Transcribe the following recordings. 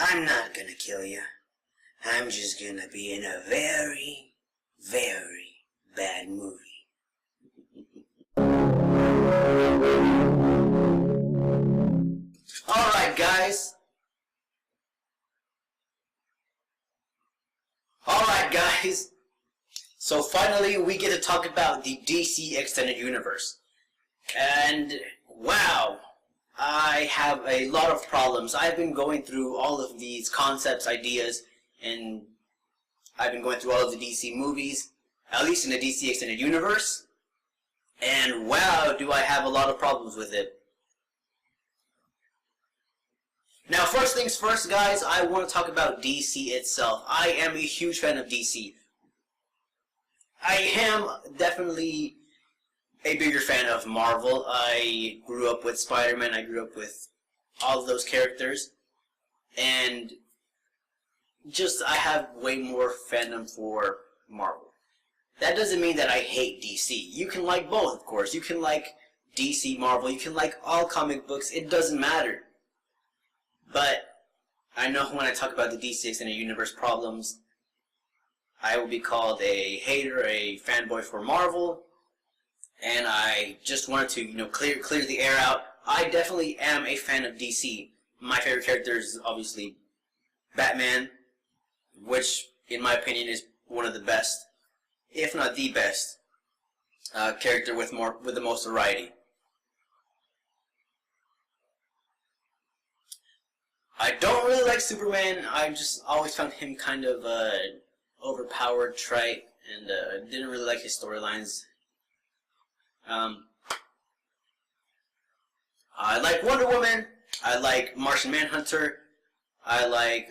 I'm not gonna kill you. I'm just gonna be in a very, very bad movie. Alright, guys. So finally we get to talk about the DC Extended Universe. And wow, I have a lot of problems. I've been going through all of these concepts, ideas, and I've been going through all of the DC movies, at least in the DC Extended Universe. And wow, do I have a lot of problems with it. Now, first things first, guys, I want to talk about DC itself. I am a huge fan of DC. I am definitely a bigger fan of Marvel. I grew up with Spider-Man. I grew up with all of those characters. And just, I have way more fandom for Marvel. That doesn't mean that I hate DC. You can like both, of course. You can like DC, Marvel. You can like all comic books. It doesn't matter. But I know when I talk about the DC Extended Universe problems, I will be called a hater, a fanboy for Marvel, and I just wanted to, clear the air out. I definitely am a fan of DC. My favorite character is obviously Batman, which, in my opinion, is one of the best, if not the best, character with the most variety. I don't really like Superman. I just always found him kind of overpowered, trite, and didn't really like his storylines. I like Wonder Woman. I like Martian Manhunter. I like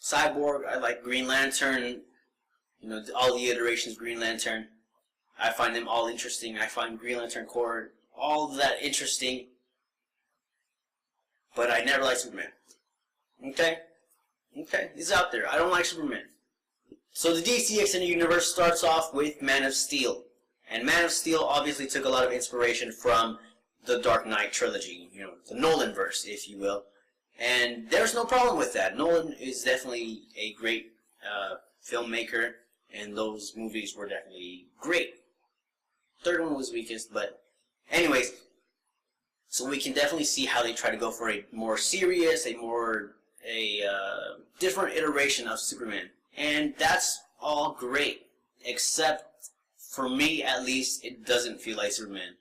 Cyborg. I like Green Lantern. All the iterations of Green Lantern. I find them all interesting. I find Green Lantern Corps, all of that interesting. But I never liked Superman. Okay, it's out there. I don't like Superman. So the DC Extended Universe starts off with Man of Steel. And Man of Steel obviously took a lot of inspiration from the Dark Knight trilogy, the Nolanverse, if you will. And there's no problem with that. Nolan is definitely a great filmmaker, and those movies were definitely great. Third one was weakest, but anyways. So we can definitely see how they try to go for a more serious, a different iteration of Superman. And that's all great. Except, for me at least, it doesn't feel like Superman.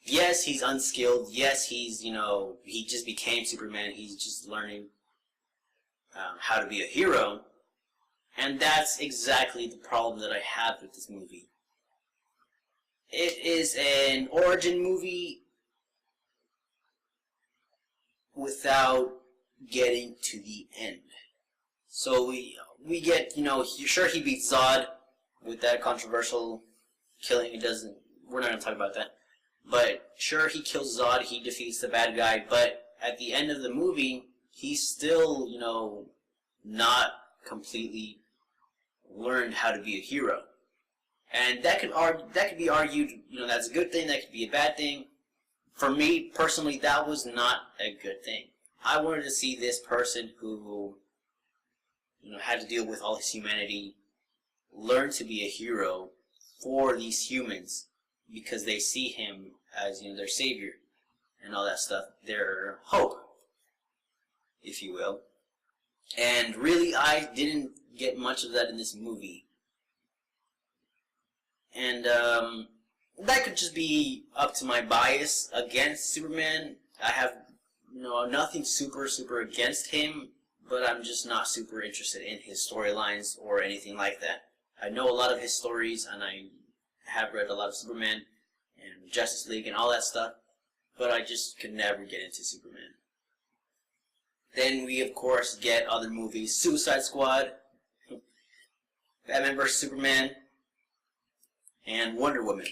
Yes, he's unskilled. Yes, he's, he just became Superman. He's just learning how to be a hero. And that's exactly the problem that I have with this movie. It is an origin movie without getting to the end. So we get, sure he beats Zod with that controversial killing. We're not going to talk about that. But sure, he kills Zod, he defeats the bad guy, but at the end of the movie, he's still, not completely learned how to be a hero. And that could be argued, that's a good thing, that could be a bad thing. For me, personally, that was not a good thing. I wanted to see this person who, had to deal with all his humanity, learn to be a hero for these humans because they see him as, their savior and all that stuff, their hope, if you will. And really, I didn't get much of that in this movie. And, that could just be up to my bias against Superman. I have, nothing super against him, but I'm just not super interested in his storylines or anything like that. I know a lot of his stories, and I have read a lot of Superman and Justice League and all that stuff, but I just could never get into Superman. Then we, of course, get other movies. Suicide Squad, Batman vs. Superman, and Wonder Woman.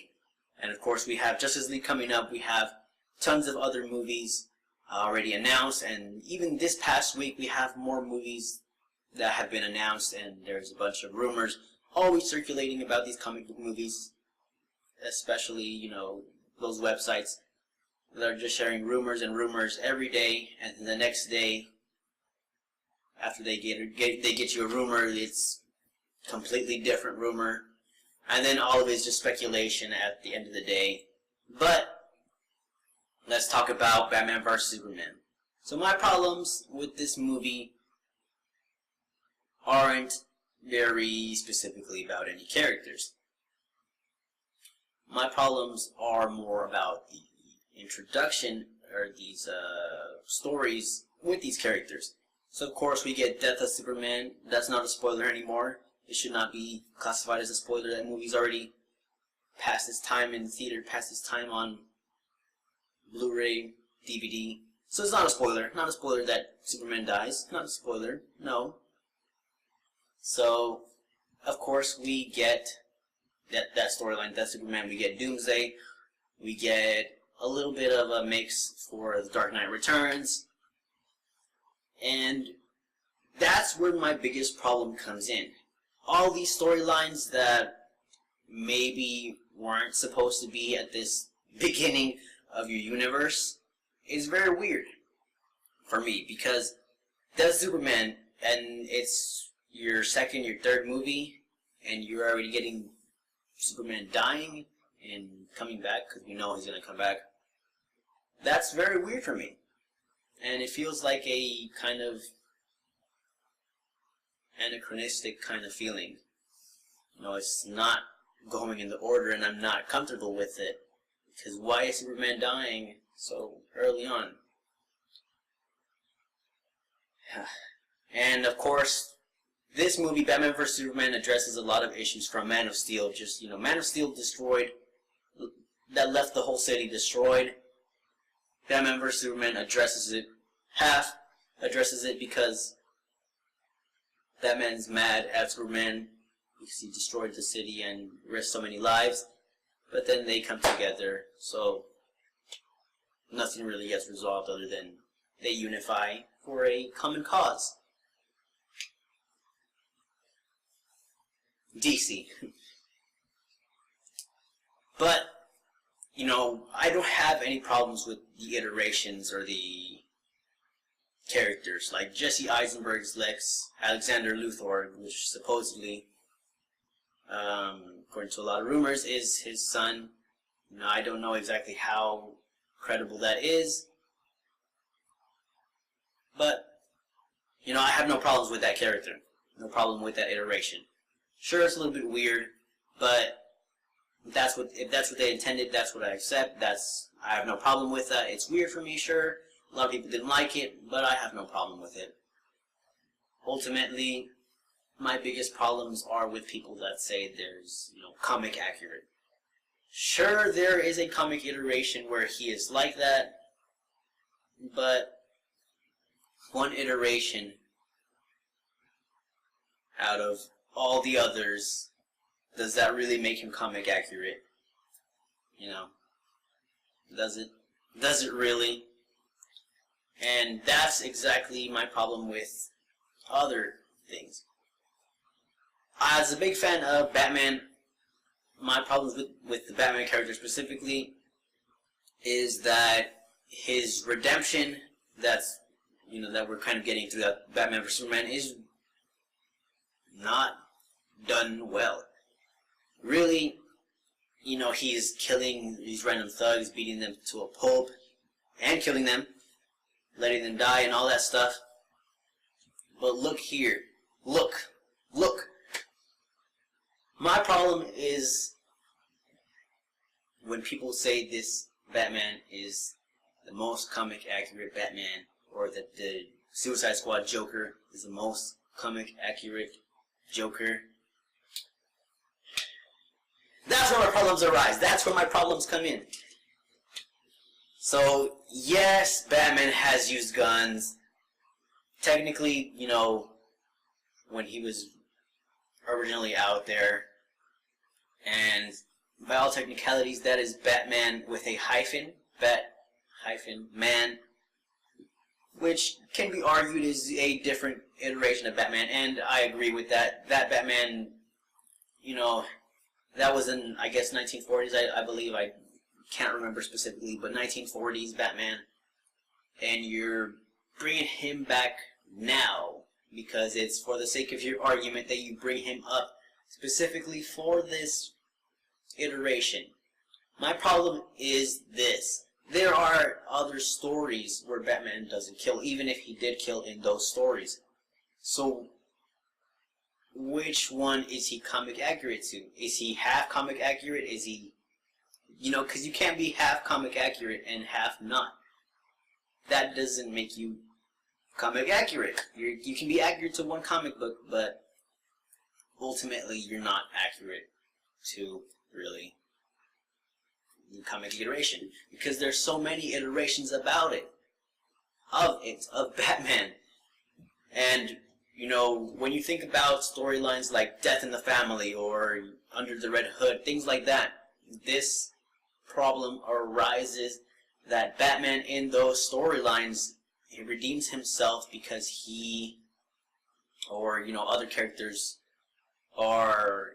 And of course, we have Justice League coming up. We have tons of other movies already announced. And even this past week, we have more movies that have been announced. And there's a bunch of rumors always circulating about these comic book movies. Especially, those websites They're just sharing rumors and rumors every day, and then the next day, after they get you a rumor, it's completely different rumor, and then all of it is just speculation at the end of the day. But let's talk about Batman vs Superman. So my problems with this movie aren't very specifically about any characters. My problems are more about the introduction or these stories with these characters. So of course we get Death of Superman. That's not a spoiler anymore. It should not be classified as a spoiler. That movie's already past its time in theater, past its time on Blu-ray, DVD. So it's not a spoiler. Not a spoiler that Superman dies. Not a spoiler. No. So, of course, we get that storyline, that Superman. We get Doomsday. We get a little bit of a mix for The Dark Knight Returns. And that's where my biggest problem comes in. All these storylines that maybe weren't supposed to be at this beginning of your universe is very weird for me, because that's Superman, and it's your second, your third movie, and you're already getting Superman dying and coming back, because we know he's going to come back. That's very weird for me, and it feels like a kind of anachronistic kind of feeling. You know, it's not going in the order, and I'm not comfortable with it. Because why is Superman dying so early on? And of course, this movie, Batman vs Superman, addresses a lot of issues from Man of Steel. Just, you know, Man of Steel destroyed, that left the whole city destroyed. Batman vs Superman addresses it, addresses it because Batman's mad at Superman because he destroyed the city and risked so many lives. But then they come together, so nothing really gets resolved other than they unify for a common cause. DC. But, you know, I don't have any problems with the iterations or the characters. Like Jesse Eisenberg's Lex, Alexander Luthor, which supposedly, according to a lot of rumors, is his son. You know, I don't know exactly how credible that is. But, you know, I have no problems with that character. No problem with that iteration. Sure, it's a little bit weird, but if that's what they intended, that's what I accept. I have no problem with that. It's weird for me, sure. A lot of people didn't like it, but I have no problem with it. Ultimately, my biggest problems are with people that say there's, you know, comic accurate. Sure, there is a comic iteration where he is like that, but one iteration out of all the others, does that really make him comic accurate? You know, does it? Does it really? And that's exactly my problem with other things. As a big fan of Batman, my problems with the Batman character specifically is that his redemption, that's, you know, that we're kind of getting through that Batman vs Superman, is not done well. Really, you know, he's killing these random thugs, beating them to a pulp, and killing them, letting them die and all that stuff. But look here. Look. My problem is when people say this Batman is the most comic accurate Batman, or that the Suicide Squad Joker is the most comic accurate Joker. That's where my problems arise. That's where my problems come in. So, yes, Batman has used guns. Technically, you know, when he was originally out there, and by all technicalities, that is Batman with a hyphen, Bat-man, which can be argued is a different iteration of Batman, and I agree with that. That Batman, you know, that was in, I guess, 1940s, I believe. I can't remember specifically, but 1940s Batman, and you're bringing him back now because it's for the sake of your argument that you bring him up specifically for this iteration. My problem is this. There are other stories where Batman doesn't kill, even if he did kill in those stories. So, which one is he comic accurate to? Is he half comic accurate? Is he, because you can't be half comic accurate and half not. That doesn't make you comic accurate. You can be accurate to one comic book, but ultimately you're not accurate to really the comic iteration, because there's so many iterations about it, of Batman. And when you think about storylines like Death in the Family or Under the Red Hood, things like that, this problem arises that Batman in those storylines, he redeems himself because he, or other characters are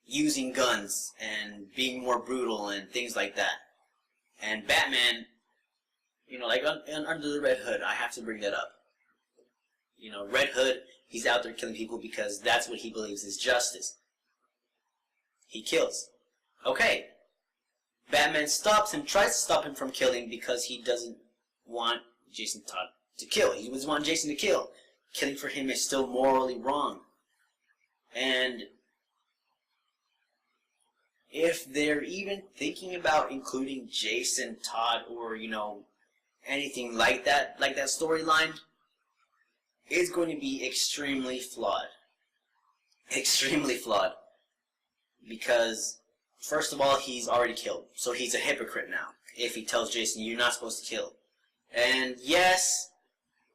using guns and being more brutal and things like that. And Batman, like Under the Red Hood, I have to bring that up. Red Hood, he's out there killing people because that's what he believes is justice. He kills. Okay. Batman stops him, tries to stop him from killing because he doesn't want Jason Todd to kill. He doesn't want Jason to kill. Killing for him is still morally wrong. And if they're even thinking about including Jason Todd or, anything like that storyline, it's going to be extremely flawed. Extremely flawed. Because, first of all, he's already killed. So he's a hypocrite now. If he tells Jason, you're not supposed to kill. And yes,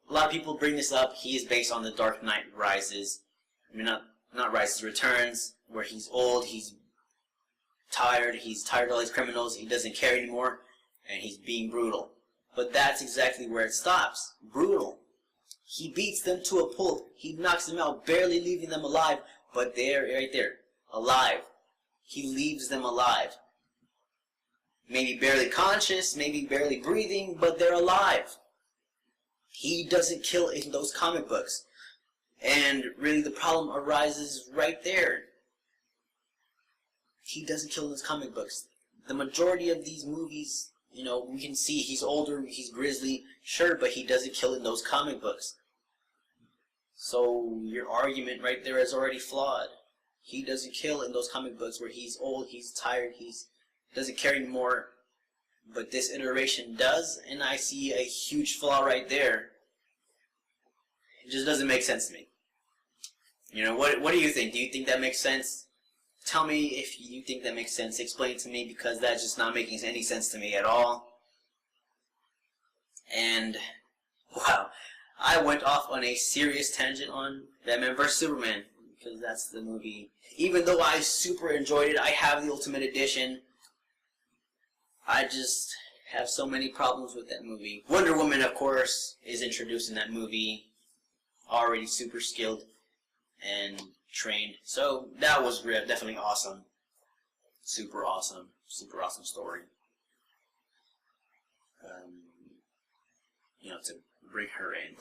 a lot of people bring this up. He is based on The Dark Knight Rises. I mean, not Rises, Returns, where he's old, he's tired of all these criminals, he doesn't care anymore, and he's being brutal. But that's exactly where it stops. Brutal. He beats them to a pulp. He knocks them out, barely leaving them alive, but they're right there, alive. He leaves them alive. Maybe barely conscious, maybe barely breathing, but they're alive. He doesn't kill in those comic books. And really the problem arises right there. He doesn't kill in those comic books. The majority of these movies, we can see he's older, he's grizzly, sure, but he doesn't kill in those comic books. So your argument right there is already flawed. He doesn't kill in those comic books where he's old, he's tired, he's doesn't care anymore. But this iteration does, and I see a huge flaw right there. It just doesn't make sense to me. What do you think? Do you think that makes sense? Tell me if you think that makes sense. Explain it to me, because that's just not making any sense to me at all. And, wow, I went off on a serious tangent on Batman vs. Superman, because that's the movie. Even though I super enjoyed it, I have the Ultimate Edition. I just have so many problems with that movie. Wonder Woman, of course, is introduced in that movie, already super skilled and trained. So that was definitely awesome. Super awesome story. To bring her in,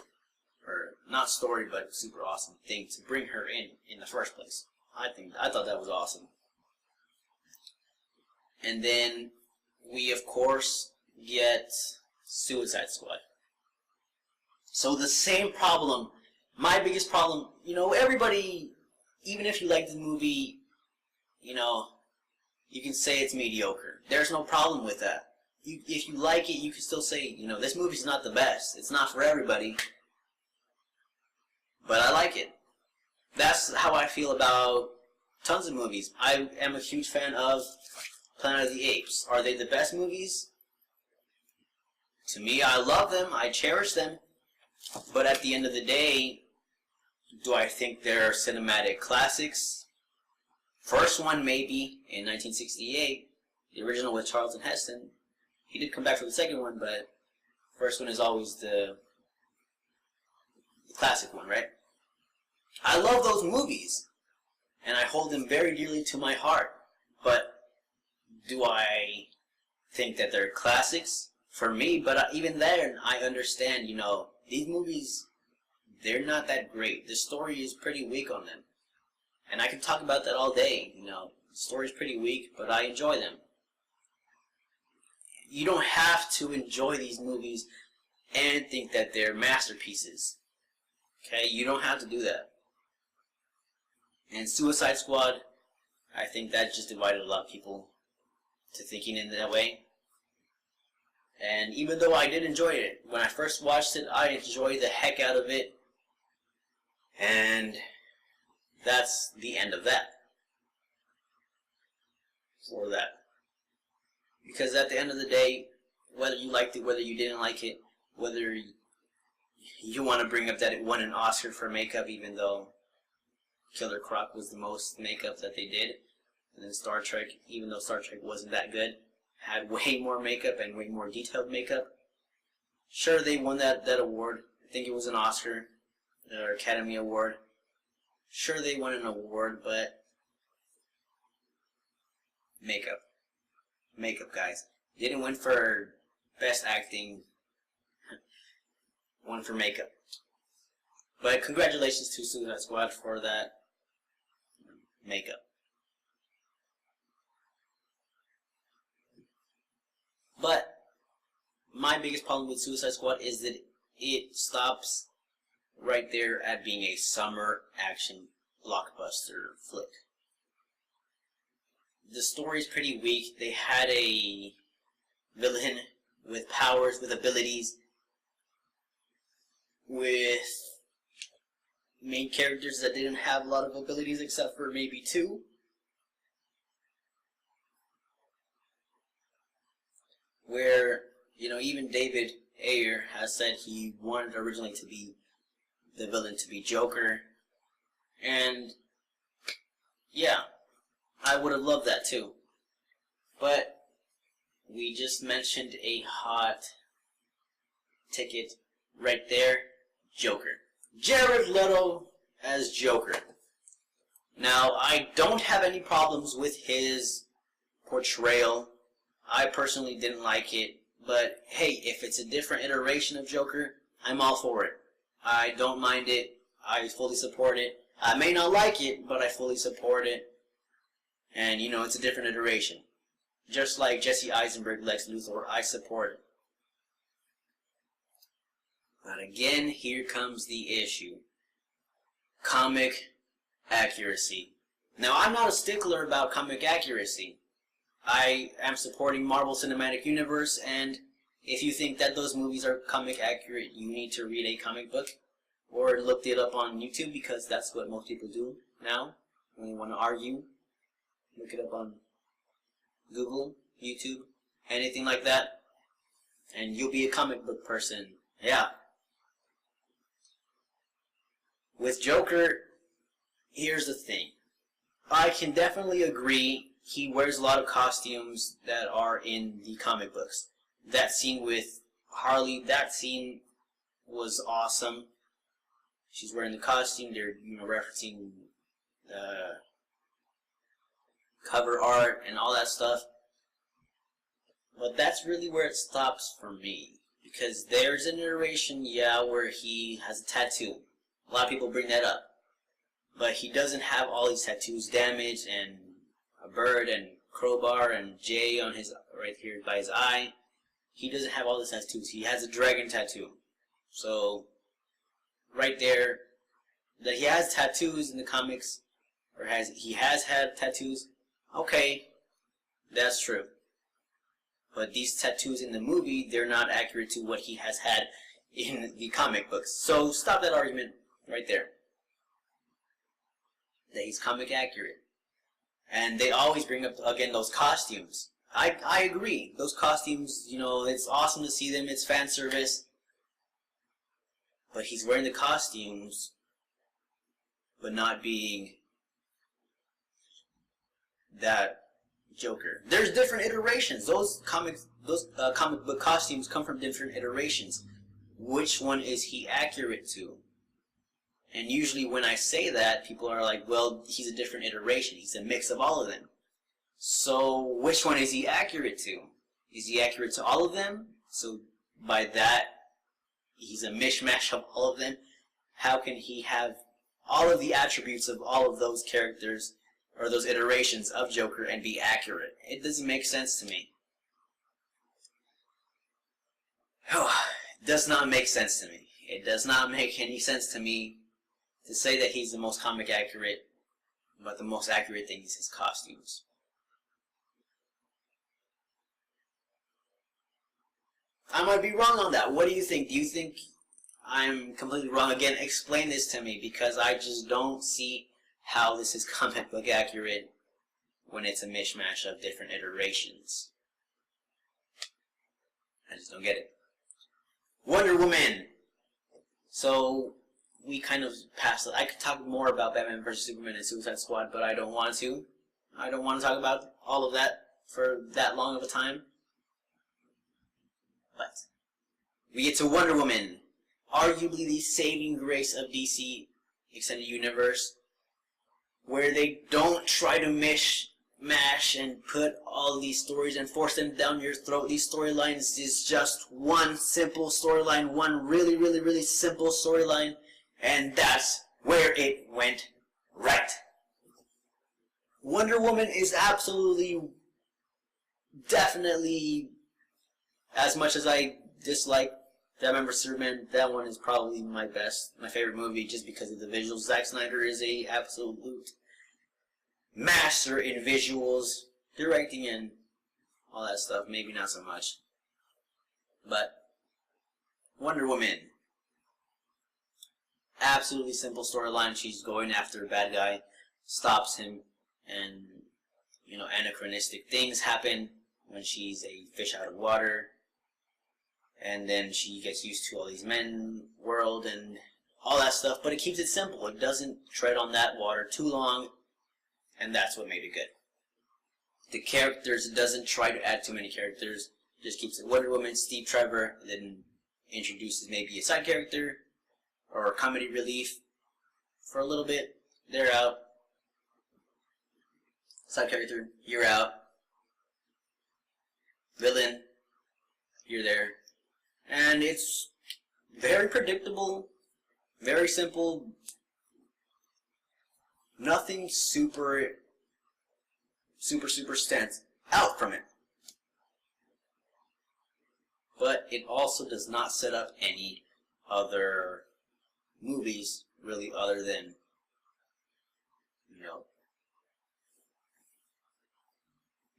or not story, but super awesome thing to bring her in the first place. I thought that was awesome. And then we of course get Suicide Squad. So the same problem. My biggest problem, everybody, even if you like the movie, you can say it's mediocre. There's no problem with that. If you like it, you can still say, this movie's not the best. It's not for everybody. But I like it. That's how I feel about tons of movies. I am a huge fan of Planet of the Apes. Are they the best movies? To me, I love them. I cherish them. But at the end of the day, do I think they're cinematic classics? First one, maybe, in 1968. The original with Charlton Heston. He did come back for the second one, but first one is always the classic one, right? I love those movies, and I hold them very dearly to my heart. But do I think that they're classics for me, but even then, I understand, these movies, they're not that great. The story is pretty weak on them. And I can talk about that all day, The story's pretty weak, but I enjoy them. You don't have to enjoy these movies and think that they're masterpieces. Okay? You don't have to do that. And Suicide Squad, I think that just divided a lot of people to thinking in that way. And even though I did enjoy it, when I first watched it, I enjoyed the heck out of it. And that's the end of that. For that. Because at the end of the day, whether you liked it, whether you didn't like it, whether you want to bring up that it won an Oscar for makeup, even though Killer Croc was the most makeup that they did. And then Star Trek, even though Star Trek wasn't that good, had way more makeup and way more detailed makeup. Sure, they won that award. I think it was an Oscar or Academy Award. Sure, they won an award, but makeup. Makeup, guys. They didn't win for best acting. Won for makeup. But congratulations to Suicide Squad for that makeup. But my biggest problem with Suicide Squad is that it stops right there at being a summer action blockbuster flick. The story's pretty weak. They had a villain with powers, with abilities, with main characters that didn't have a lot of abilities except for maybe two. Where, even David Ayer has said he wanted originally to be the villain to be Joker. And, yeah, I would have loved that too. But we just mentioned a hot ticket right there, Joker. Jared Leto as Joker. Now, I don't have any problems with his portrayal. I personally didn't like it, but hey, if it's a different iteration of Joker, I'm all for it. I don't mind it. I fully support it. I may not like it, but I fully support it. And, it's a different iteration. Just like Jesse Eisenberg, Lex Luthor, I support it. But again, here comes the issue. Comic accuracy. Now, I'm not a stickler about comic accuracy. I am supporting Marvel Cinematic Universe, and if you think that those movies are comic accurate, you need to read a comic book or look it up on YouTube, because that's what most people do now when they want to argue. Look it up on Google, YouTube, anything like that, and you'll be a comic book person. Yeah. With Joker, here's the thing. I can definitely agree he wears a lot of costumes that are in the comic books. That scene with Harley, that scene was awesome. She's wearing the costume. They're referencing the cover art and all that stuff. But that's really where it stops for me, because there's an iteration, where he has a tattoo. A lot of people bring that up, but he doesn't have all these tattoos. Damage and a bird and crowbar and J on his right here by his eye. He doesn't have all the tattoos. He has a dragon tattoo. So right there, that he has tattoos in the comics, or he has had tattoos. Okay, that's true. But these tattoos in the movie, they're not accurate to what he has had in the comic books. So stop that argument right there. That he's comic accurate. And they always bring up, again, those costumes. I agree. Those costumes, it's awesome to see them. It's fan service. But he's wearing the costumes, but not being that Joker. There's different iterations. Those comic book costumes come from different iterations. Which one is he accurate to? And usually when I say that, people are like, well, he's a different iteration. He's a mix of all of them. So which one is he accurate to? Is he accurate to all of them? So by that, he's a mishmash of all of them. How can he have all of the attributes of all of those characters or those iterations of Joker and be accurate? It doesn't make sense to me. It does not make sense to me. It does not make any sense to me to say that he's the most comic accurate, but the most accurate thing is his costumes. I might be wrong on that. What do you think? Do you think I'm completely wrong? Again, explain this to me, because I just don't see how this is comic book accurate when it's a mishmash of different iterations. I just don't get it. Wonder Woman. So we kind of passed it. I could talk more about Batman vs. Superman and Suicide Squad, but I don't want to. I don't want to talk about all of that for that long of a time. But we get to Wonder Woman, arguably the saving grace of DC Extended Universe, where they don't try to mash and put all these stories and force them down your throat. These storylines is just one simple storyline, one really, really, really simple storyline, and that's where it went right. Wonder Woman is absolutely, definitely, as much as I dislike Batman vs. Superman, that one is probably my favorite movie, just because of the visuals. Zack Snyder is a absolute master in visuals, directing, and all that stuff. Maybe not so much. But Wonder Woman, absolutely simple storyline. She's going after a bad guy, stops him, and anachronistic things happen when she's a fish out of water. And then she gets used to all these men world and all that stuff, but it keeps it simple. It doesn't tread on that water too long, and that's what made it good. The characters, it doesn't try to add too many characters, just keeps it Wonder Woman, Steve Trevor, then introduces maybe a side character or comedy relief for a little bit. They're out. Side character, you're out. Villain, you're there. And it's very predictable, very simple, nothing super stands out from it. But it also does not set up any other movies, really, other than,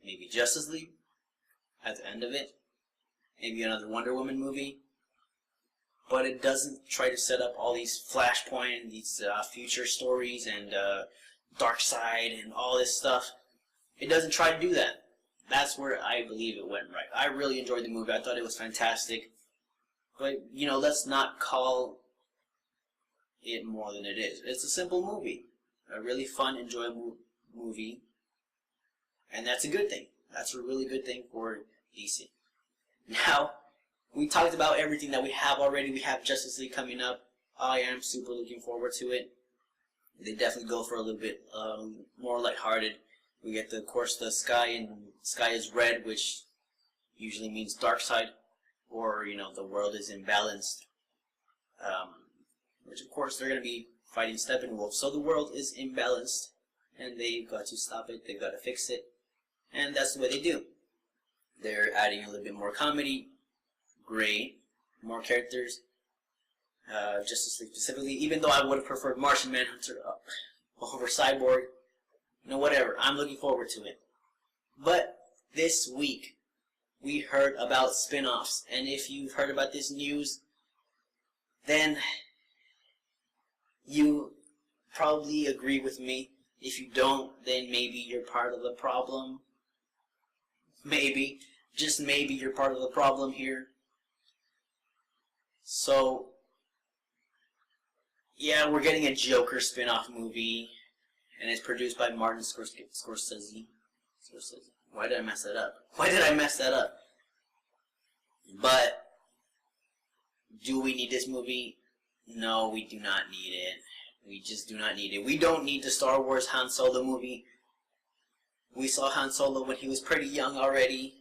maybe Justice League at the end of it. Maybe another Wonder Woman movie, but it doesn't try to set up all these Flashpoint, these future stories, and Darkseid, and all this stuff. It doesn't try to do that. That's where I believe it went right. I really enjoyed the movie. I thought it was fantastic. But, let's not call it more than it is. It's a simple movie. A really fun, enjoyable movie. And that's a good thing. That's a really good thing for DC. Now, we talked about everything that we have already. We have Justice League coming up. I am super looking forward to it. They definitely go for a little bit more lighthearted. We get, of course, the sky, and sky is red, which usually means Darkseid, or, the world is imbalanced. Which, of course, they're going to be fighting Steppenwolf. So the world is imbalanced, and they've got to stop it. They've got to fix it. And that's the way they do. They're adding a little bit more comedy. Great. More characters. Justice League specifically. Even though I would have preferred Martian Manhunter over Cyborg. Whatever. I'm looking forward to it. But this week, we heard about spin-offs. And if you've heard about this news, then you probably agree with me. If you don't, then maybe you're part of the problem. Maybe, just maybe, you're part of the problem here. So, yeah, we're getting a Joker spin-off movie, and it's produced by Martin Scorsese. Why did I mess that up? Why did I mess that up? But, do we need this movie? No, we do not need it. We just do not need it. We don't need the Star Wars Han Solo movie. We saw Han Solo when he was pretty young already.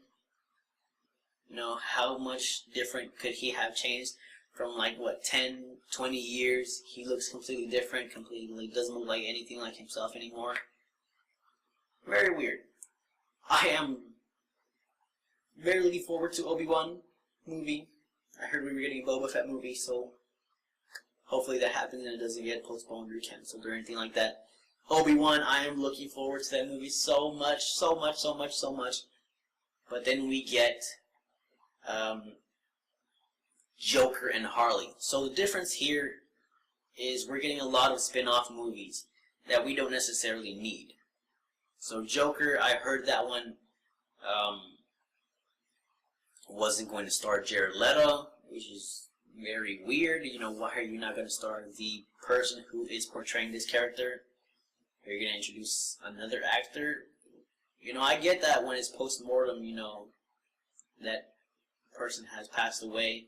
You know, how much different could he have changed from like what 10, 20 years? He looks completely different, completely doesn't look like anything like himself anymore. Very weird. I am very looking forward to Obi-Wan movie. I heard we were getting a Boba Fett movie, so hopefully that happens and it doesn't get postponed or canceled or anything like that. Obi-Wan, I am looking forward to that movie so much, so much, so much, so much. But then we get Joker and Harley. So the difference here is we're getting a lot of spin-off movies that we don't necessarily need. So Joker, I heard that one wasn't going to star Jared Leto, which is very weird. You know, why are you not going to star the person who is portraying this character? Are you going to introduce another actor? You know, I get that when it's post-mortem, you know, that person has passed away.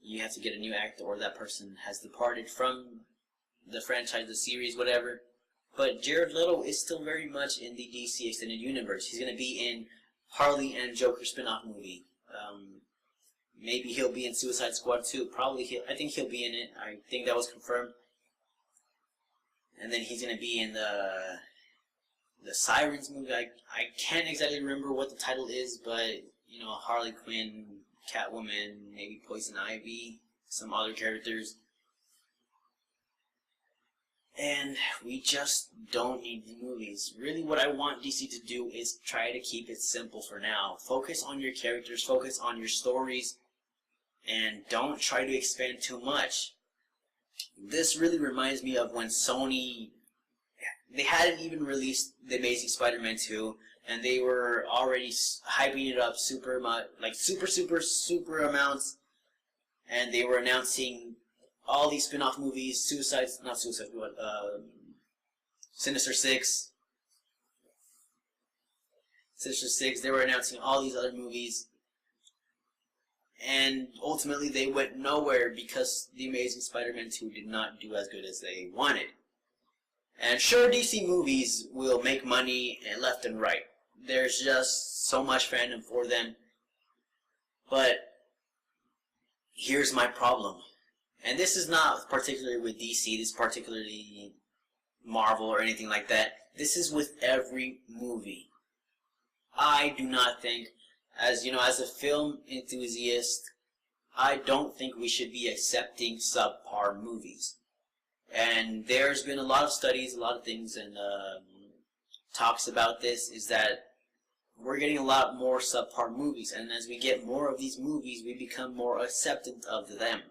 You have to get a new actor, or that person has departed from the franchise, the series, whatever. But Jared Leto is still very much in the DC Extended Universe. He's going to be in Harley and Joker spin-off movie. Maybe he'll be in Suicide Squad 2. I think he'll be in it. I think that was confirmed. And then he's going to be in the Sirens movie. I can't exactly remember what the title is, but, you know, Harley Quinn, Catwoman, maybe Poison Ivy, some other characters. And we just don't need the movies. Really, what I want DC to do is try to keep it simple for now. Focus on your characters, focus on your stories, and don't try to expand too much. This really reminds me of when Sony, they hadn't even released The Amazing Spider-Man 2, and they were already hyping it up super amounts, and they were announcing all these spin-off movies, Sinister Six, they were announcing all these other movies, and ultimately they went nowhere because The Amazing Spider-Man 2 did not do as good as they wanted. And sure, DC movies will make money left and right. There's just so much fandom for them. But here's my problem. And this is not particularly with DC, this is particularly Marvel or anything like that. This is with every movie. I do not think, as a film enthusiast, I don't think we should be accepting subpar movies. And there's been a lot of studies, a lot of things, and talks about this, is that we're getting a lot more subpar movies. And as we get more of these movies, we become more acceptant of them.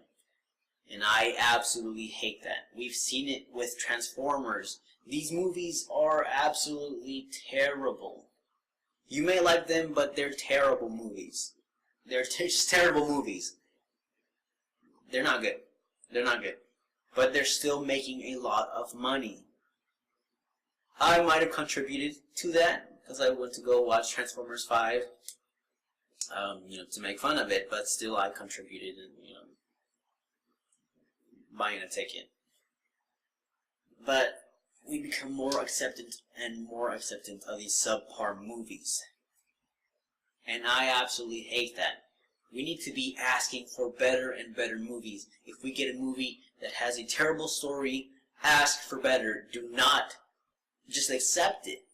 And I absolutely hate that. We've seen it with Transformers. These movies are absolutely terrible. You may like them, but they're terrible movies. They're just terrible movies. They're not good. They're not good. But they're still making a lot of money. I might have contributed to that, because I went to go watch Transformers 5, to make fun of it, but still I contributed in, buying a ticket. But we become more acceptant and more acceptant of these subpar movies. And I absolutely hate that. We need to be asking for better and better movies. If we get a movie that has a terrible story, ask for better. Do not just accept it.